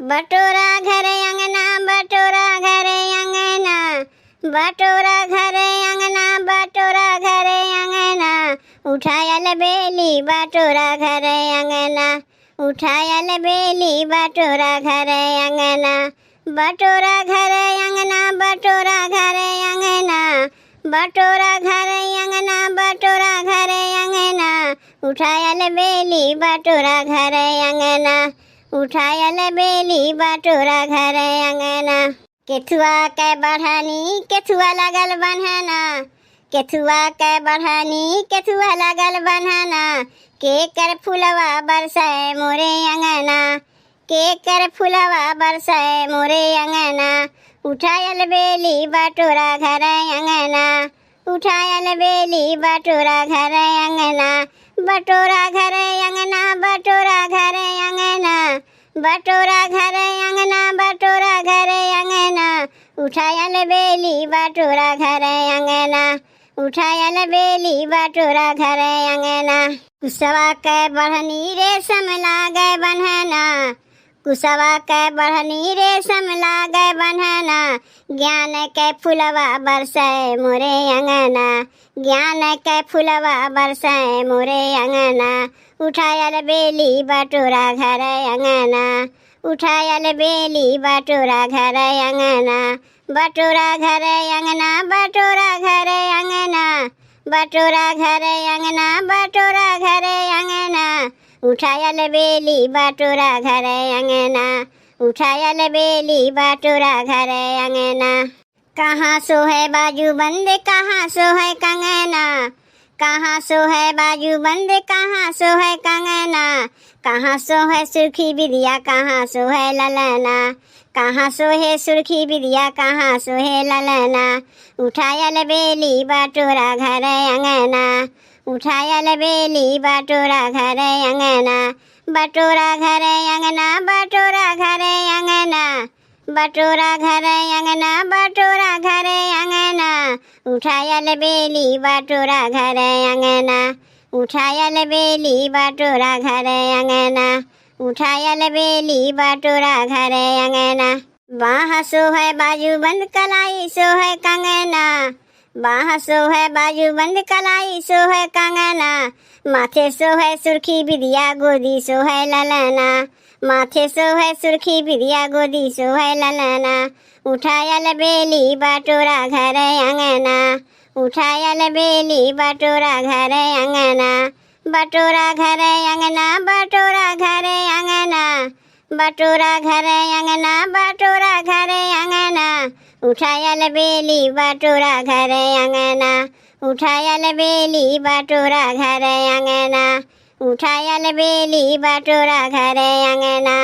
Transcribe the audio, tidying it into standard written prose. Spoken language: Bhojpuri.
बटोरा घर अंगना, बटोरा घर अंगना, बटोरा घर अंगना, बटोरा घर अंगना, उठायल बेली बटोरा घर अंगना, उठायल बेली बटोरा घर अंगना, बटोरा घर अंगना, बटोरा घर अंगना, बटोरा घर अंगना, बटोरा घर अंगना, उठायल बेली बटोरा घर अंगना, उठायल बेली बटोरा घर अंगना। केथुआ के बढ़ानी केथुआ लगल बन्हना, केथुआ के बढ़ानी केथुआ लगल बन्हना, के कर फुलवा बरसाए मोरे अंगना, के कर फुलवा बरसाए मोरे अंगना, उठायल बेली बटोरा घर अंगना, उठायल बेली बटोरा घर अंगना, बटोरा घर अंगना, बटोरा घर अंगना, बटोरा घर अंगना, बटोरा घर अंगना, उठायल बेली बटोरा घर अंगना, उठायल बेली बटोरा घर अंगना। कुसवा के बढ़नी रेशम लागे बन्हना, कुसवा के बढ़नी रेशम लागे बन्हना, ज्ञान के फुलवा बरसाए मोरे अंगना, ज्ञान के फुलवा बरसाए मोरे अंगना, उठायल बेली बटोरा घर अंगना, उठायल बेली बटोरा घर अंगना, बटोरा घर अंगना, बटोरा घर अंगना, बटोरा घर अंगना, बटोरा घर अंगना, उठायल बेली बटोरा घर अंगना, उठायल बेली बटोरा घर अंगना। कहाँ सोहे बाजू बंद, कहाँ सोहे कंगना, कहाँ सोहे बाजू बंद, कहाँ सोहे कंगना, कहाँ सोहे सुर्खी बिदिया, कहाँ सोहे ललना, कहाँ सोहे सुर्खी बिदिया, कहाँ सोहे ललना, उठायल बेली बटोरा घर अंगना, उठायल बेली बटोरा घर अंगना, बटोरा घर अंगना, बटोरा घर अंगना, बटोरा घर अंगना, बटोरा घर अंगना, उठायल बेली बटोरा घर अंगना, उठायल बेली बटोरा घर अंगना, उठायल बेली बटोरा घर अंगना। बाह सोहे बाजू बंद, कलाई सोहे कंगना, बाह सोहे बाजू बंद, कलाई सोहे कंगना, माथे सोहे सुर्खी बिदिया, गोदी सोहे ललना, माथे सोहे सुर्खी बिदिया, गोदी सोहे ललना, उठायल बेली बटोरा घर अंगना, उठायल बेली बटोरा घर अंगना, बटोरा घर अंगना, बटोरा घर अंगना, बटोरा घर अंगना, बटोरा घर अंगना, उठायल बेली बटोरा घर अंगना, उठायल बेली बटोरा घर अंगना, उठायल बेली बटोरा घर अंगना।